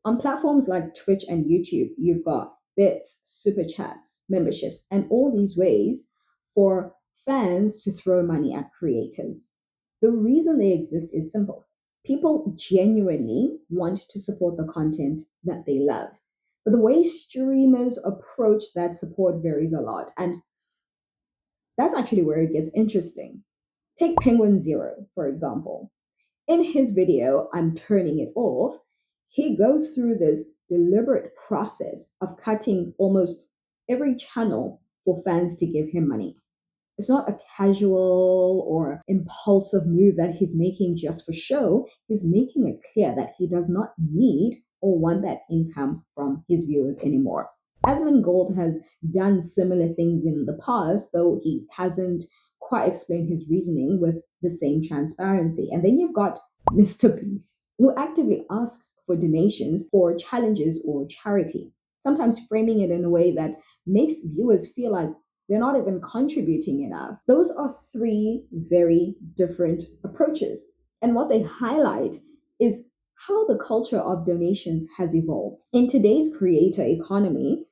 On platforms like Twitch and YouTube, you've got bits, super chats, memberships, and all these ways for fans to throw money at creators. The reason they exist is simple. People genuinely want to support the content that they love. But the way streamers approach that support varies a lot. And that's actually where it gets interesting. Take Penguin Zero, for example. In his video, I'm turning it off, he goes through this deliberate process of cutting almost every channel for fans to give him money. It's not a casual or impulsive move that he's making just for show. He's making it clear that he does not need or want that income from his viewers anymore. Asmongold has done similar things in the past, though he hasn't quite explained his reasoning with the same transparency. And then you've got Mr. Beast, who actively asks for donations for challenges or charity, sometimes framing it in a way that makes viewers feel like they're not even contributing enough. Those are three very different approaches. And what they highlight is how the culture of donations has evolved. In today's creator economy,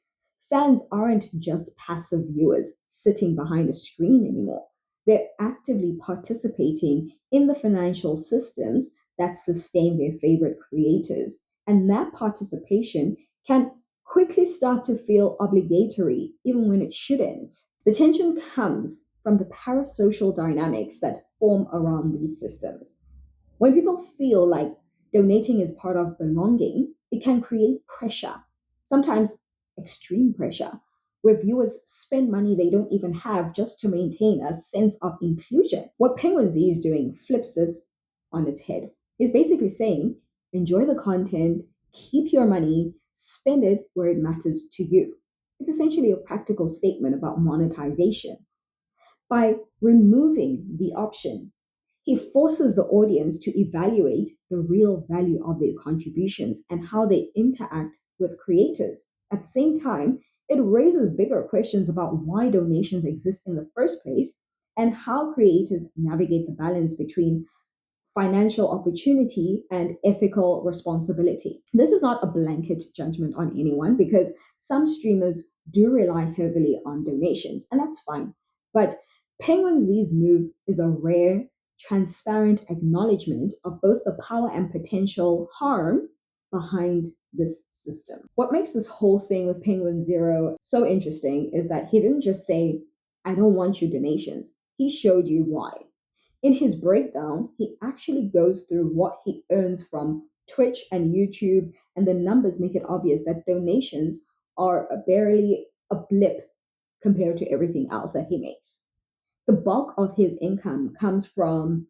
fans aren't just passive viewers sitting behind a screen anymore. They're actively participating in the financial systems that sustain their favorite creators. And that participation can quickly start to feel obligatory, even when it shouldn't. The tension comes from the parasocial dynamics that form around these systems. When people feel like donating is part of belonging, it can create pressure, sometimes extreme pressure, where viewers spend money they don't even have just to maintain a sense of inclusion. What Penguin Z is doing flips this on its head. He's basically saying, enjoy the content, keep your money, spend it where it matters to you. It's essentially a practical statement about monetization. By removing the option, he forces the audience to evaluate the real value of their contributions and how they interact with creators. At the same time, it raises bigger questions about why donations exist in the first place and how creators navigate the balance between financial opportunity and ethical responsibility. This is not a blanket judgment on anyone because some streamers do rely heavily on donations, and that's fine. But Penguin Z's move is a rare, transparent acknowledgement of both the power and potential harm behind this system. What makes this whole thing with Penguin Zero so interesting is that he didn't just say, I don't want your donations. He showed you why. In his breakdown, he actually goes through what he earns from Twitch and YouTube, and the numbers make it obvious that donations are barely a blip compared to everything else that he makes. The bulk of his income comes from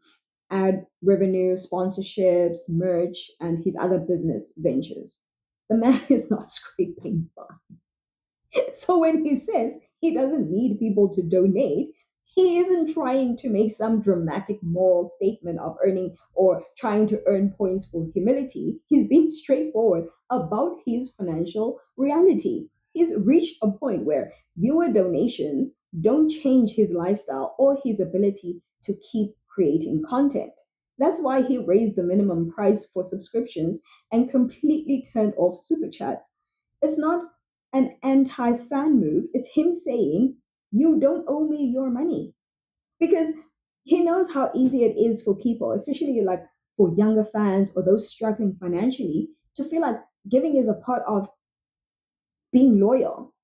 ad revenue, sponsorships, merch, and his other business ventures. The man is not scraping by. So when he says he doesn't need people to donate, he isn't trying to make some dramatic moral statement of earning or trying to earn points for humility. He's being straightforward about his financial reality. He's reached a point where viewer donations don't change his lifestyle or his ability to keep creating content. That's why he raised the minimum price for subscriptions and completely turned off super chats. It's not an anti fan move, it's him saying, you don't owe me your money. Because he knows how easy it is for people, especially like for younger fans or those struggling financially, to feel like giving is a part of being loyal.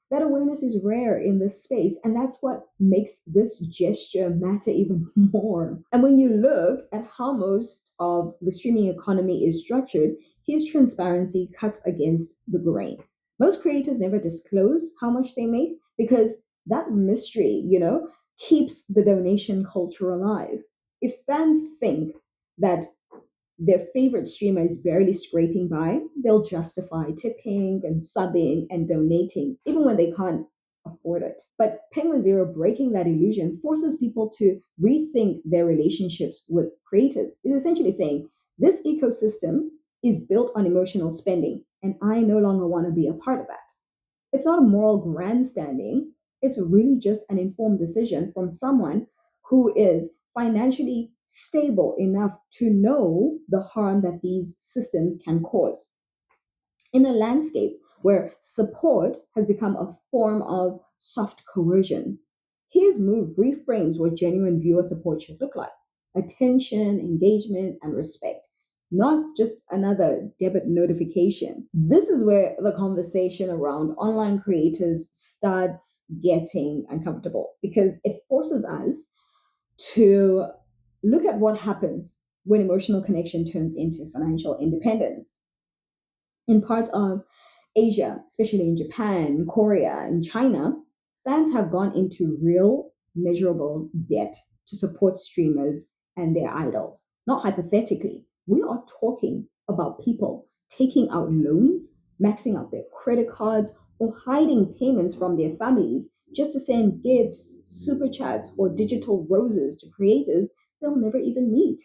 That awareness is rare in this space, and that's what makes this gesture matter even more. And when you look at how most of the streaming economy is structured, his transparency cuts against the grain. Most creators never disclose how much they make because that mystery, keeps the donation culture alive. If fans think that their favorite streamer is barely scraping by, they'll justify tipping and subbing and donating, even when they can't afford it. But Penguin Zero breaking that illusion forces people to rethink their relationships with creators. Is essentially saying this ecosystem is built on emotional spending, and I no longer want to be a part of that. It's not a moral grandstanding, it's really just an informed decision from someone who is financially stable enough to know the harm that these systems can cause. In a landscape where support has become a form of soft coercion, his move reframes what genuine viewer support should look like: attention, engagement, and respect, not just another debit notification. This is where the conversation around online creators starts getting uncomfortable because it forces us to look at what happens when emotional connection turns into financial independence. In parts of Asia, especially in Japan, Korea, and China, fans have gone into real, measurable debt to support streamers and their idols. Not hypothetically, we are talking about people taking out loans, maxing out their credit cards, or hiding payments from their families just to send gifts, super chats, or digital roses to creators they'll never even meet.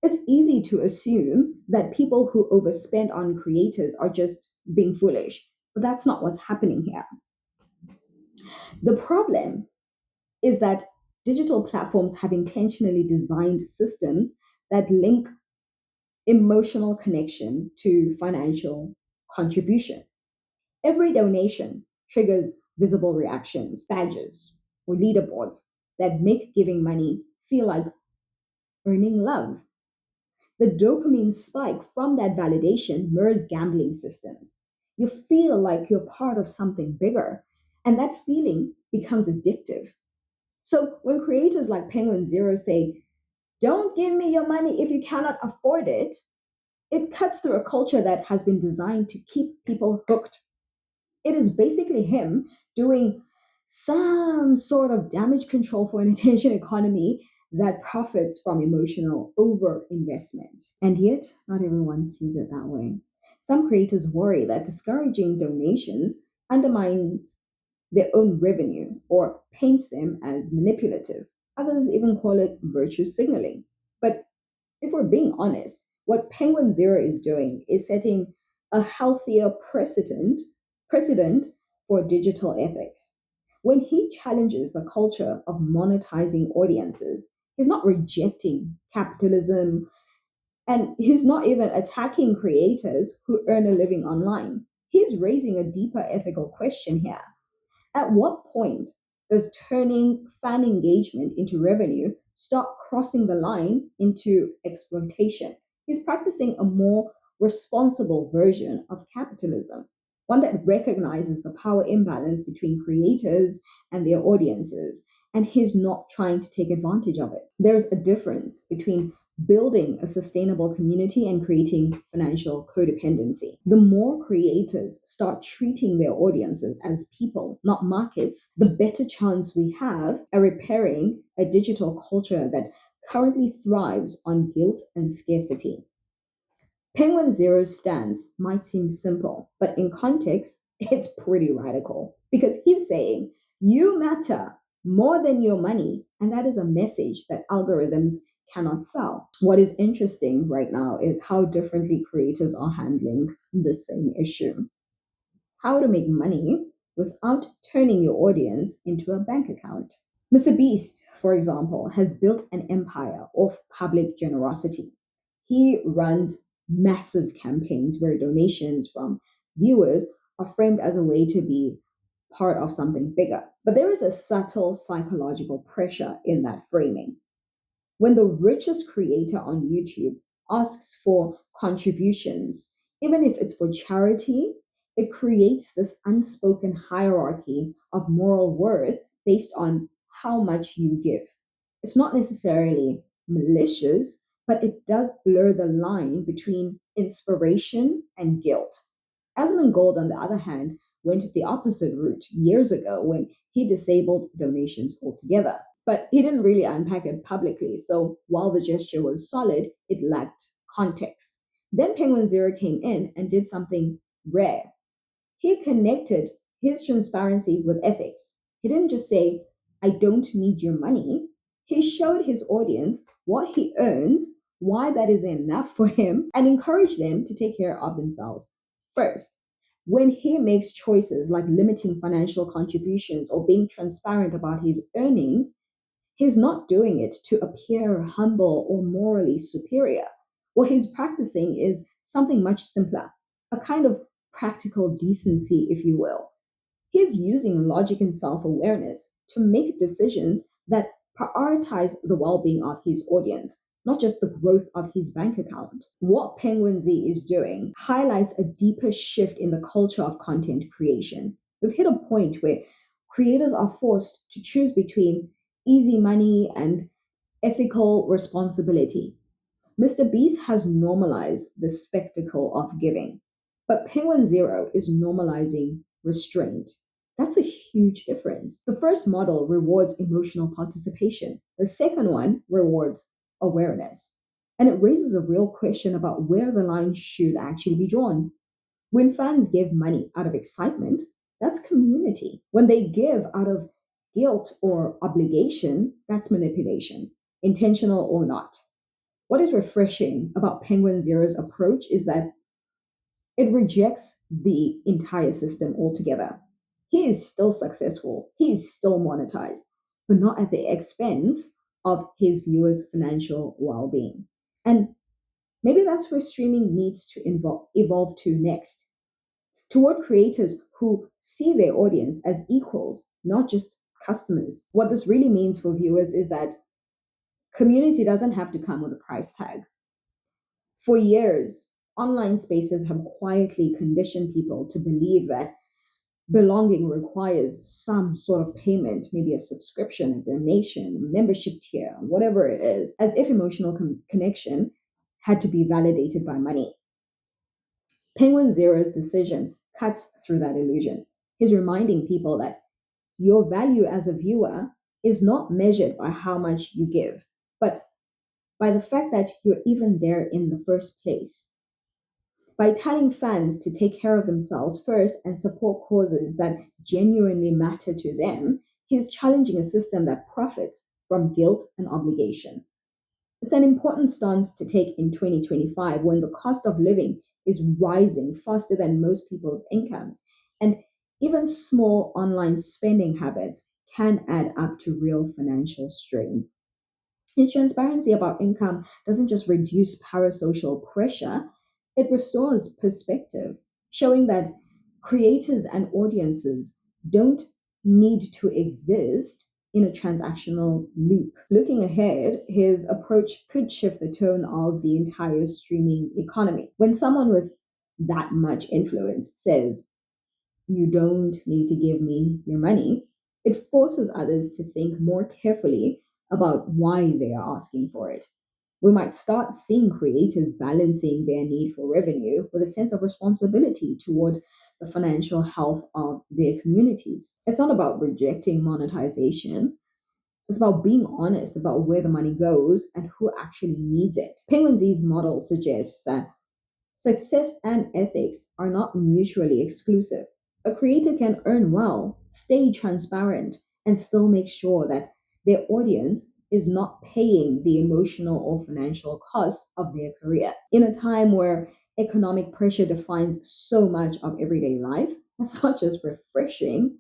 It's easy to assume that people who overspend on creators are just being foolish, but that's not what's happening here. The problem is that digital platforms have intentionally designed systems that link emotional connection to financial contribution. Every donation triggers visible reactions, badges, or leaderboards that make giving money feel like earning love. The dopamine spike from that validation mirrors gambling systems. You feel like you're part of something bigger, and that feeling becomes addictive. So when creators like Penguin Zero say, "Don't give me your money if you cannot afford it," it cuts through a culture that has been designed to keep people hooked. It is basically him doing some sort of damage control for an attention economy that profits from emotional overinvestment. And yet, not everyone sees it that way. Some creators worry that discouraging donations undermines their own revenue or paints them as manipulative. Others even call it virtue signaling. But if we're being honest, what Penguin Zero is doing is setting a healthier precedent for digital ethics. When he challenges the culture of monetizing audiences, he's not rejecting capitalism and he's not even attacking creators who earn a living online. He's raising a deeper ethical question here. At what point does turning fan engagement into revenue start crossing the line into exploitation? He's practicing a more responsible version of capitalism, one that recognizes the power imbalance between creators and their audiences, and he's not trying to take advantage of it. There's a difference between building a sustainable community and creating financial codependency. The more creators start treating their audiences as people, not markets, the better chance we have at repairing a digital culture that currently thrives on guilt and scarcity. Penguin Zero's stance might seem simple, but in context, it's pretty radical because he's saying, "You matter more than your money," and that is a message that algorithms cannot sell. What is interesting right now is how differently creators are handling the same issue: how to make money without turning your audience into a bank account. Mr. Beast, for example, has built an empire of public generosity. He runs massive campaigns where donations from viewers are framed as a way to be part of something bigger. But there is a subtle psychological pressure in that framing. When the richest creator on YouTube asks for contributions, even if it's for charity, it creates this unspoken hierarchy of moral worth based on how much you give. It's not necessarily malicious, but it does blur the line between inspiration and guilt. Asmund Gold, on the other hand, went the opposite route years ago when he disabled donations altogether. But he didn't really unpack it publicly, so while the gesture was solid, it lacked context. Then Penguin Zero came in and did something rare. He connected his transparency with ethics. He didn't just say, "I don't need your money." He showed his audience what he earns, why that is enough for him, and encouraged them to take care of themselves first. When he makes choices like limiting financial contributions or being transparent about his earnings, he's not doing it to appear humble or morally superior. What he's practicing is something much simpler: a kind of practical decency, if you will. He's using logic and self awareness to make decisions that prioritize the well being of his audience, not just the growth of his bank account. What Penguin Z is doing highlights a deeper shift in the culture of content creation. We've hit a point where creators are forced to choose between easy money and ethical responsibility. Mr. Beast has normalized the spectacle of giving, but Penguin Zero is normalizing restraint. That's a huge difference. The first model rewards emotional participation, the second one rewards awareness. And it raises a real question about where the line should actually be drawn. When fans give money out of excitement, that's community. When they give out of guilt or obligation, that's manipulation, intentional or not. What is refreshing about Penguin Zero's approach is that it rejects the entire system altogether. He is still successful, he is still monetized, but not at the expense of his viewers' financial well being. And maybe that's where streaming needs to evolve to next, toward creators who see their audience as equals, not just customers. What this really means for viewers is that community doesn't have to come with a price tag. For years, online spaces have quietly conditioned people to believe that belonging requires some sort of payment, maybe a subscription, a donation, a membership tier, whatever it is, as if emotional connection had to be validated by money. Penguin Zero's decision cuts through that illusion. He's reminding people that your value as a viewer is not measured by how much you give, but by the fact that you're even there in the first place. By telling fans to take care of themselves first and support causes that genuinely matter to them, he's challenging a system that profits from guilt and obligation. It's an important stance to take in 2025 when the cost of living is rising faster than most people's incomes, and even small online spending habits can add up to real financial strain. His transparency about income doesn't just reduce parasocial pressure, it restores perspective, showing that creators and audiences don't need to exist in a transactional loop. Looking ahead, his approach could shift the tone of the entire streaming economy. When someone with that much influence says, "You don't need to give me your money," it forces others to think more carefully about why they are asking for it. We might start seeing creators balancing their need for revenue with a sense of responsibility toward the financial health of their communities. It's not about rejecting monetization, it's about being honest about where the money goes and who actually needs it. Penguin Z's model suggests that success and ethics are not mutually exclusive. A creator can earn well, stay transparent, and still make sure that their audience is not paying the emotional or financial cost of their career. In a time where economic pressure defines so much of everyday life, that's not just refreshing,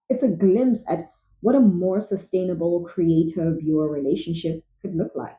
it's a glimpse at what a more sustainable creator viewer relationship could look like.